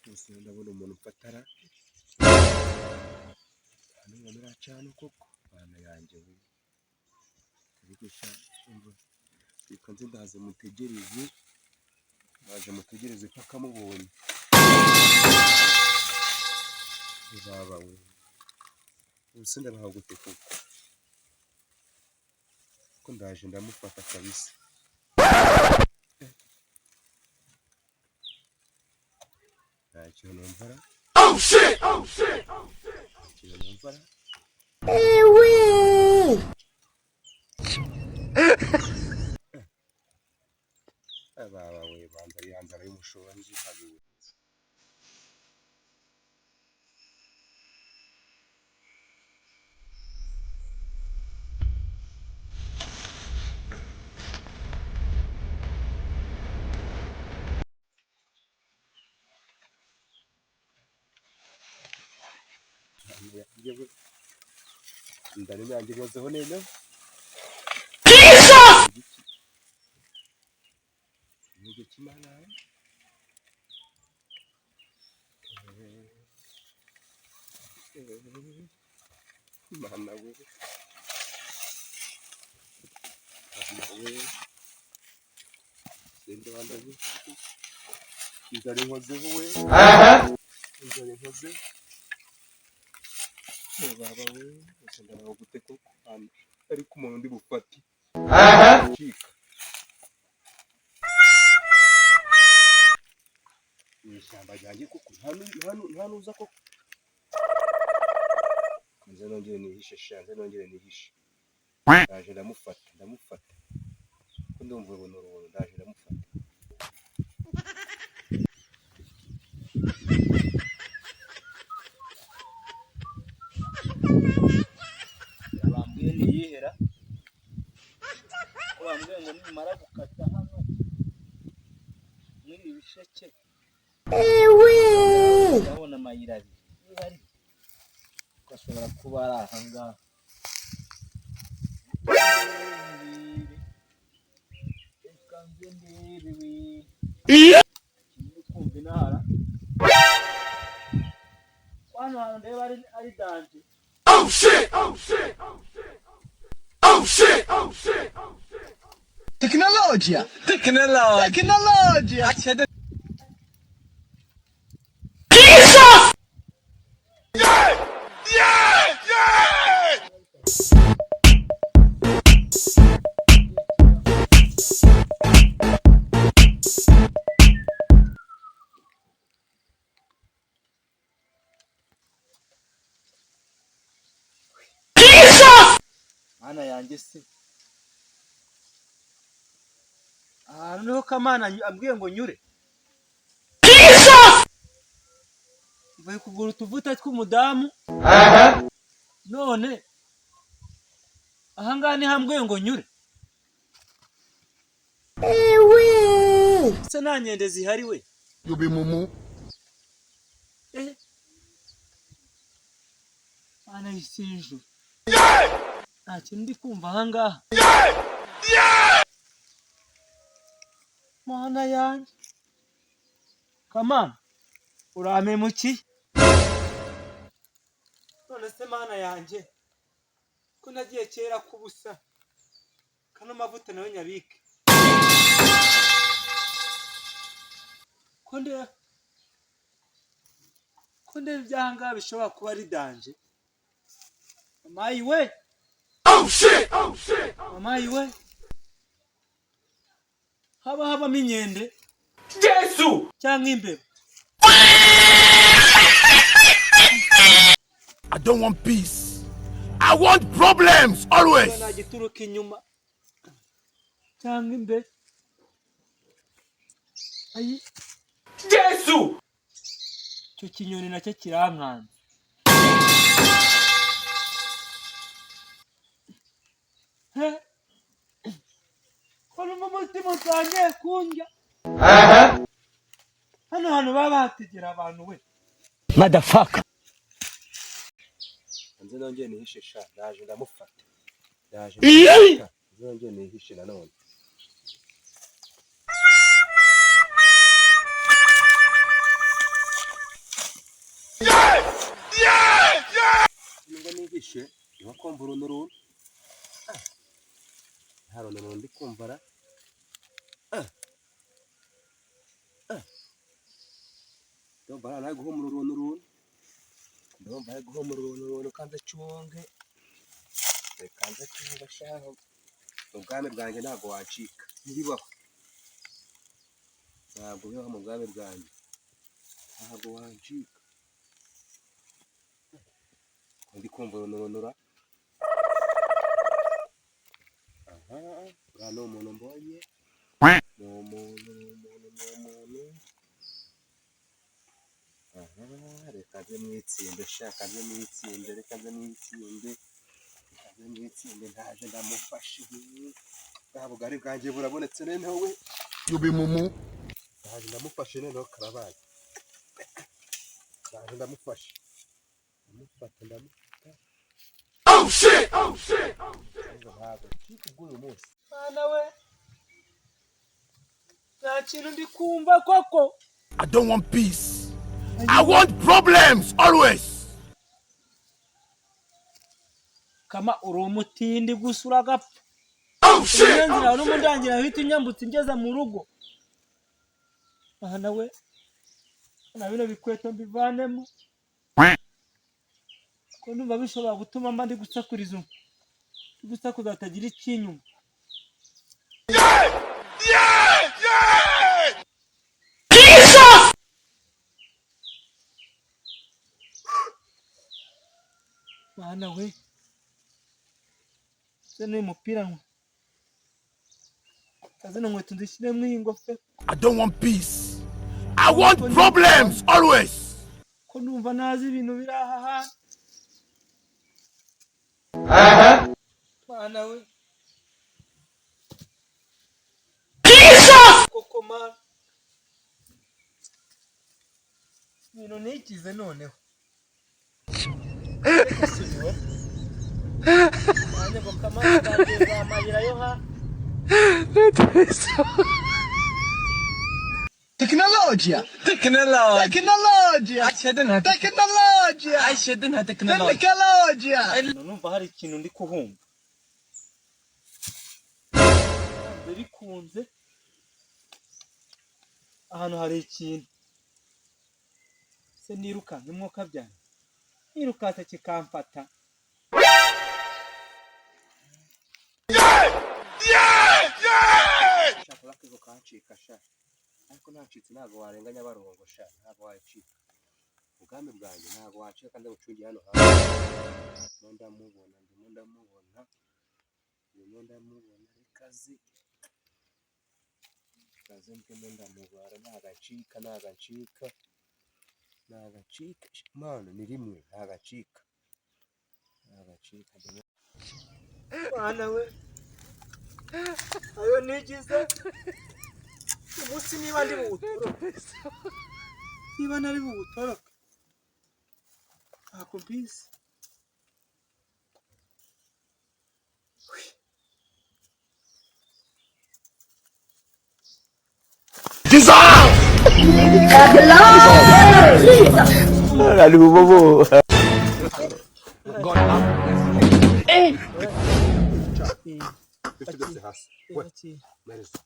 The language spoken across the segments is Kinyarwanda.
Yesu ndabona umuntu ufatara hano muracana koko bana yanjye we kubigusha umva bikanze ndaze mutegereze paka mubonye baba we ubusinde bahagute ko ndaje ndamufata kabisa ntacyo numvara ewe baba we banza yanzara y'umushonji habiwe ndari nanjye nkozeho nene nige kimana mana we sende bandaje ndari nkozeho we ndari nkoze baba we ndashaka gute koko ariko umuntu ndi bufati cika ishyamba ryanjye kuko nta nuza koko nze nongere nihishe ndaje ndamufata ko ndumva ubuntu ndaje ndamufata bambwiye niyihera ko bambwiye ngo nimara gukata hano mwiri ibisheke ewe ndabona amayira abiri gashobora kuba ari ahangaha kumva intara hano hantu ndeba ari danje Tecnologia! Mana yanjye se ahantu niho Kamana ambwiye ngo nyure mvuye kugura utuvuta tw'umudamu none ahangaha niho ambwiye ngo nyure ewe se nta nkende zihari we Yubimumu. Mana y'ijuru nta kintu ndi kumva ahangaha Mana yanjye Kamana urampemukiye none se Mana yanjye ko nagiye kera kubusa kano mavuta nayo nyabike ko ndeba ibyahangaha bishobora kuba ari danje mamayi we mamayi we habamo inkende Yesu cyangwa imbeba I don't want peace. I want problems always. nagituruka inyuma cyangwa imbere ayi Yesu cyo kinyoni nacyo kirankanze kono umutima utangiye kundya hano hantu baba bategera abantu we Motherfucker. nze nongeye nihishe sha ndaje ndamufata nongeye nihishe nanone nubwo nihishe niho kumva uruntu nta runtu ndi kumvara ndumva ari guhumura uruntu kandi acunge kandi acunge shaho ubwami bwanjye ntabwo wacika ntibibaho ntabwo bibaho mu bwami bwanjye ntabwo wancika ndi kumva uruntu uriya ni umuntu mbonye ni umuntu reka nze mwitsinde shaka nze mwitsinde ndaje ndamufashe bwa bugari bwanjye burabonetse noneho we Mumu. ndaje ndamufashe noneho karabaye ndaje ndamufashe ndamufata Oh shit! ntabwo kikubw'uyu munsi mwana we nta kintu ndi kumva koko. I don't want peace. I want problems always. Kama uri umutindi gusa uragapfa. Oh shit! Uburenganzira n'umudangira ahita unyambutse ngeza mu rugo. Mwana we na bino bikweto mbivanemo. Ko numva bishobora gutuma mba ndi gusakuriza gusakuza atagira ikinyuma. Jesus! Mwana we zene mupira nkwe kazana nkweto ndishyiremo iyi ngofero. I don't want peace. I want problems always. Ko numva nazi ibintu biri aha hantu. Mwana we koko mana ibintu nikize noneho ekisiwe mwana ngo kamana bageza amayira yo ha تكنولوجيا عشدنها تكنولوجيا numva hari ikintu ndi kuhumva bikunze ahantu hari ikintu se niruka nimwoka byane nirukata kikamfata. shaka kizo kancika sha ariko ntacitse ntabwo warenga Nyabarongo sha ntabwo wacika ubwami bwanjye ntabwo wacika kandi ucungiye hano hantu ndamubona rekazi mbwe ndamubara ntagacika mana ni rimwe ntagacika Mwana we ayo nigize umunsi niba ndi buwutoroke niba nari buwutoroke ntako mbizi. Tugeze hasi we mereza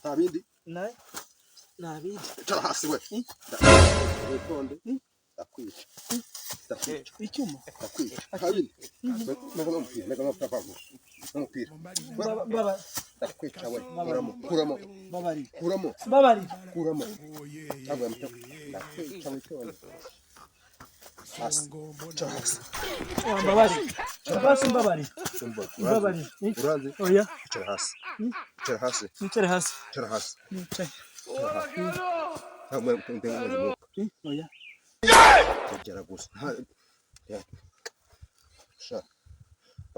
ntabindi nabindi cara hasi we witonde ndakwica icyuma ndakwica ntabindi mega n'umupira ndakwica we kuramo ntabwo ndakwica witonde hasi cara hasi mbabari oya cara hasi nicare hasi nicaye oya kugera gusa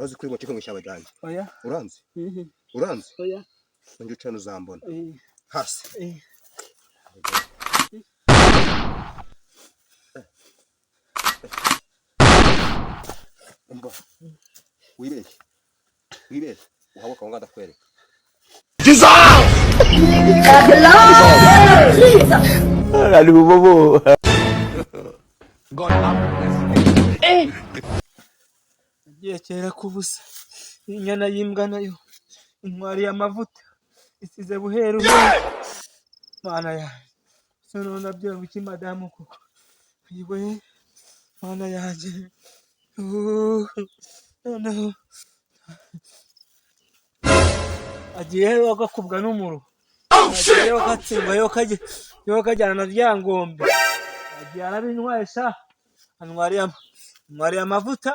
azi kuri mu kigo cy'ishyamba ryanjye oya uranzi oya nje ucana uzambona hasi umva wibeshye uhabuka ngo ndakwereka Ari bobo. Agiye kera kubusa inyana y'imbwa nayo intwari amavuta isize buheru mana yanjye sono nabyo iki madamu koko yiwe mana yanjye no agiye agakubwa n'umuro agiye agatsindwa yo kajyana na ryangombe agiye arabintwaisha antwari amavuta.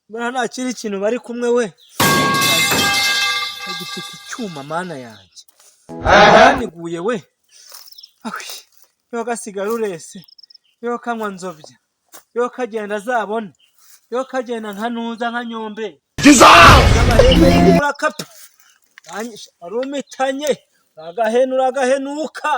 Bana nta kiri kintu bari kumwe we agifite icyuma mana yanjye niguye we yo gasigara urese yo kanywa nzobya yo kagenda azabone yo kagenda nkanuza nka nyombe urakapa arumitanye agahenuka